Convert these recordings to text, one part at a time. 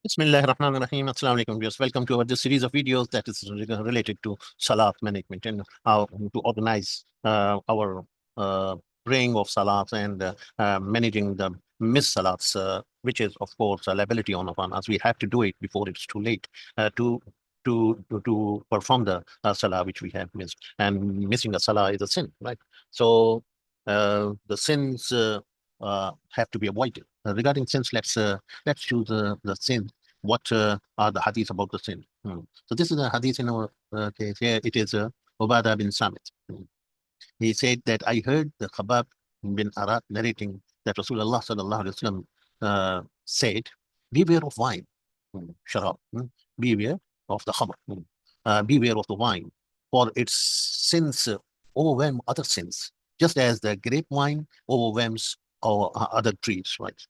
Bismillah ar-Rahman ar-Rahim. Assalamu alaikum viewers. Welcome to this series of videos that is related to Salat management and how to organize our praying of Salats and managing the missed Salats, which is, of course, a liability on us. We have to do it before it's too late to perform the Salah which we have missed. And missing a Salah is a sin, right? So the sins have to be avoided. Regarding sins, let's choose the sin. What are the hadiths about the sin? So this is a hadith in our case here. It is Ubadah bin Samit. He said that I heard the Khabab bin Arat narrating that Rasulullah sallallahu alaihi wasallam said, "Beware of wine, sharab. Beware of the khamr. Beware of the wine, for its sins overwhelm other sins, just as the grape wine overwhelms other trees." Right?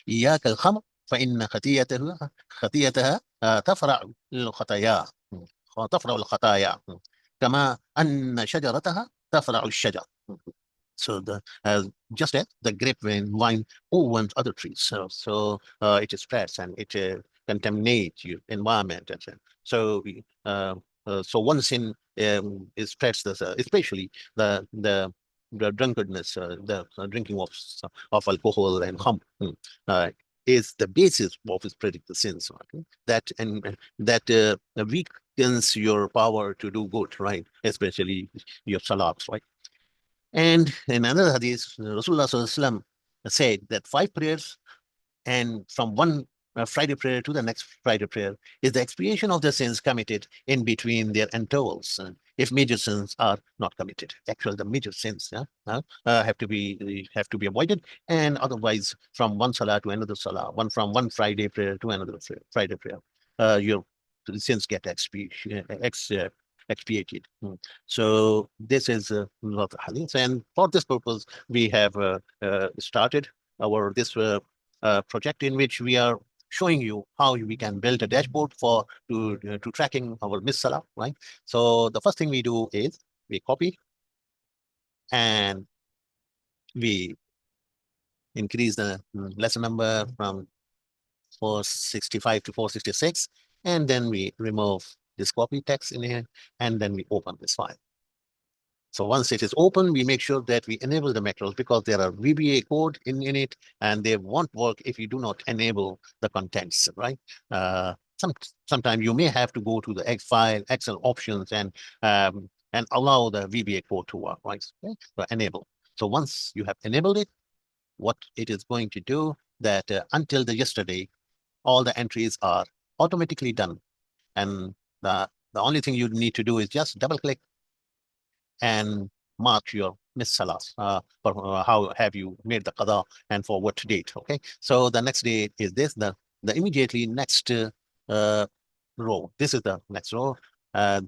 إياك الخمر فإن خطيئتها تفرع الخطايا تفرع الخطايا كما أن شجرتها تفرع الشجر. So just as the grapevine overwhelms other trees, so it spreads and it contaminates your environment, and so one sin is spreads this, especially the drunkenness, the drinking of alcohol and khamr, is the basis of spreading the sins. Right? That weakens your power to do good, right? Especially your salats, right? And in another hadith, Rasulullah SAW said that 5 prayers and from one Friday prayer to the next Friday prayer is the expiation of the sins committed in between their intervals. If major sins are not committed, actually the major sins have to be avoided, and otherwise from one salah to another salah, from one Friday prayer to another Friday prayer, your sins get expiated. So this is not the hadith, and for this purpose we have started our this project in which we are showing you how we can build a dashboard for to tracking our missed salah, right? So the first thing we do is we copy and we increase the lesson number from 465 to 466, and then we remove this copy text in here, and then we open this file. So once it is open, we make sure that we enable the macros, because there are VBA code in it, and they won't work if you do not enable the contents, right? Sometimes you may have to go to the Excel options and allow the VBA code to work, right? Okay? So enable. So once you have enabled it, what it is going to do that until the yesterday, all the entries are automatically done, and the only thing you need to do is just double click and mark your missed salahs, for how have you made the qada and for what date. Okay, so the next day is this, the immediately next row. This is the next row,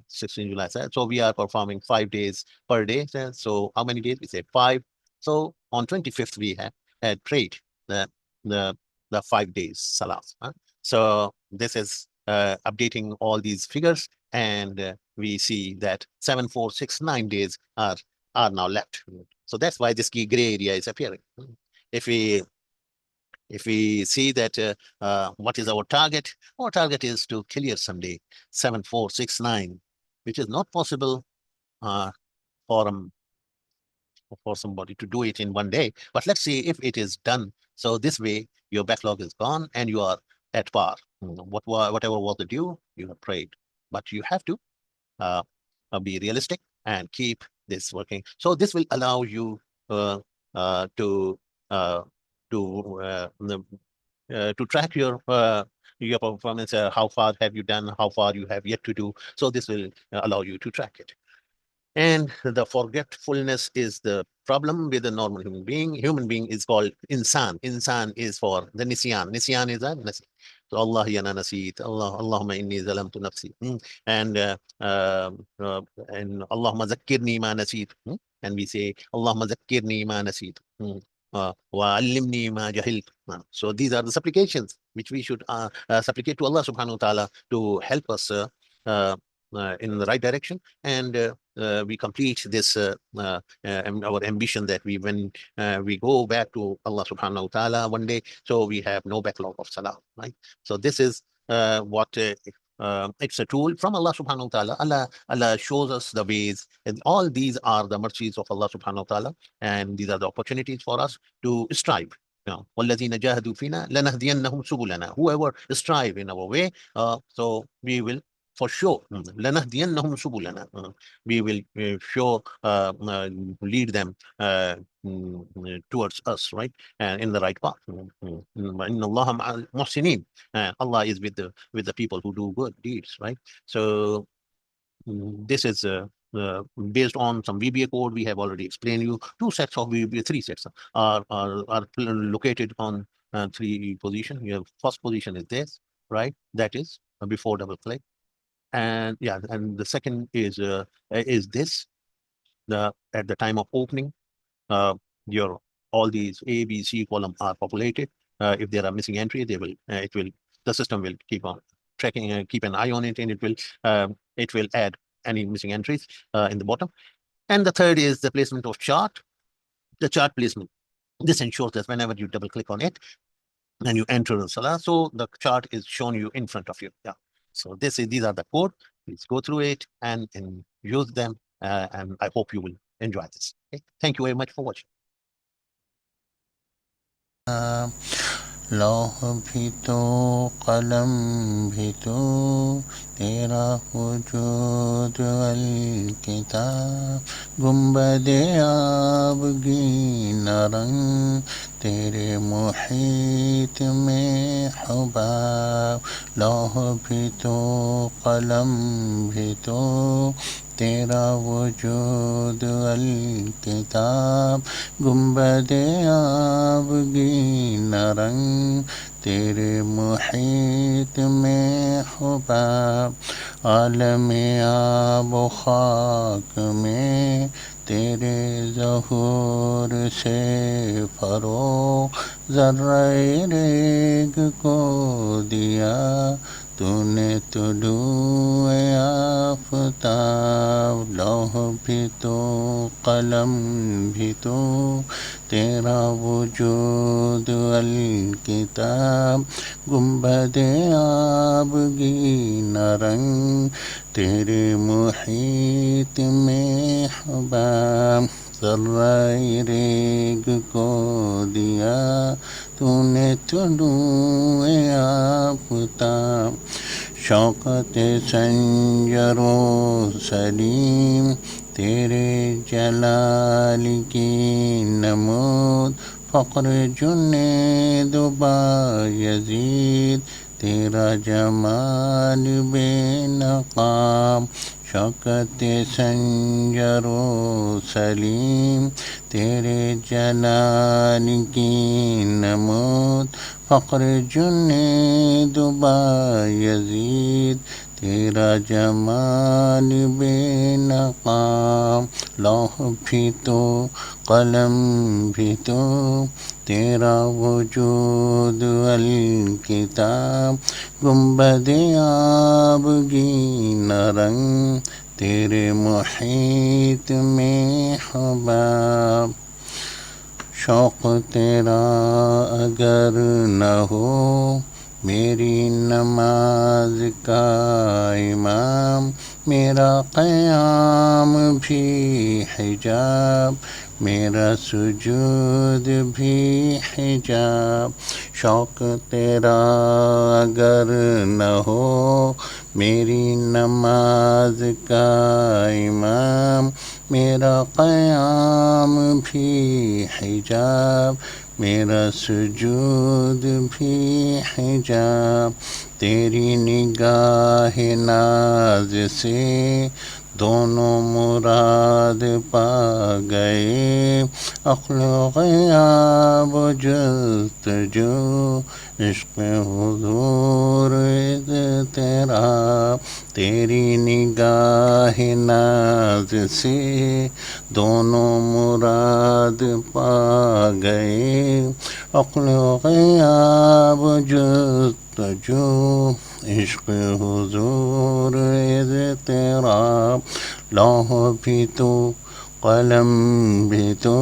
16 July. So we are performing 5 days per day. So how many days? We say 5. So on 25th we had prayed the the 5 days salahs. So this is updating all these figures, and we see that 7, 4, 6, 9 days are now left. So that's why this gray area is appearing. If we see that what is our target is to clear someday 7, 4, 6, 9, which is not possible uh, for somebody to do it in one day. But let's see if it is done. So this way, your backlog is gone and you are at par. Whatever was the due, you have prayed. But you have to uh, be realistic and keep this working. So this will allow you uh, uh, to uh, to track your performance. How far have you done? How far you have yet to do? So this will allow you to track it. And the forgetfulness is the problem with a normal human being. Human being is called insan. Insan is for the nisyan. Nisyan is a nasi. So Allah yana nasit. Allahumma inni zalamtu nafsi. And Allahumma zakkirni ma nasit. And we say Allahumma zakkirni ma nasit. Wa allimni ma jahiltu. So these are the supplications which we should supplicate to Allah subhanahu wa ta'ala to help us in the right direction, and we complete this our ambition that when we go back to Allah subhanahu wa ta'ala one day, so we have no backlog of salah, right? So this is what it's a tool from Allah subhanahu wa ta'ala. Allah shows us the ways, and all these are the mercies of Allah subhanahu wa ta'ala, and these are the opportunities for us to strive. وَالَّذِينَ جَاهَدُوا فِينَا لَنَهْدِيَنَّهُمْ سُبُلَنَا. Whoever strive in our way, so we will for sure لَنَهْدِيَنَّهُمْ سُبُلَنَا. We will sure lead them towards us, right? In the right path. إِنَّ اللَّهَ مَعَ الْمُحْسِنِينَ. Allah is with the people who do good deeds, right? So this is based on some VBA code. We have already explained you two sets of VBA, three sets are located on three positions. You have first position is this, right? That is before double click, and yeah, and the second is this, the at the time of opening. Your all these A, B, C column are populated. If there are missing entries, they will the system will keep on tracking, keep an eye on it, and it will add any missing entries in the bottom. And the third is the placement of chart, the chart placement. This ensures that whenever you double click on it and you enter the Salah, so the chart is shown you in front of you. Yeah. So these are the code. Please go through it and use them. And I hope you will enjoy this. Okay? Thank you very much for watching. لوح بھی تو قلم بھی تو تیرا وجود الکتاب گنبد آبگین رنگ تیرے محیط میں حباب لوح بھی تو قلم بھی تو تیرا وجود الکتاب گنبد آبگین رنگ تیرے محیط میں حباب عالم آب و خاک میں تیرے ظہور سے فروغ ذرہ ریگ کو دیا تو نے طلوع آفتاب لوح بھی تو قلم بھی تو تیرا وجود الکتاب گنبد آبگین رنگ تیرے محیط میں حباب ذرہ ریگ کو دیا تو نے طلوع آفتاب شوکت سنجر و سلیم تیرے جلال کی نمود فقر جنید و بایزید تیرا جمال بے نقاب شوکت سنجر و سلیم تیرے جلال کی نمود فقر جنید و بایزید تیرا جمال بے نقاب لوح بھی تو قلم بھی تو تیرا وجود الکتاب گنبد آبگین رنگ تیرے محیط میں حباب شوق تیرا اگر نہ ہو میری نماز کا امام میرا قیام بھی حجاب میرا سجود بھی حجاب شوق تیرا اگر نہ ہو میری نماز کا امام میرا قیام بھی حجاب میرا سجود بھی حجاب تیری نگاہ ناز سے دونوں مراد پا گئے عقل و غیاب و جستجو عشق حضور اضطراب تیری نگاہ ناز سے دونوں مراد پا گئے عقل و غیاب و جستجو عشق حضور اضطراب لوح بھی تو قلم بھی تو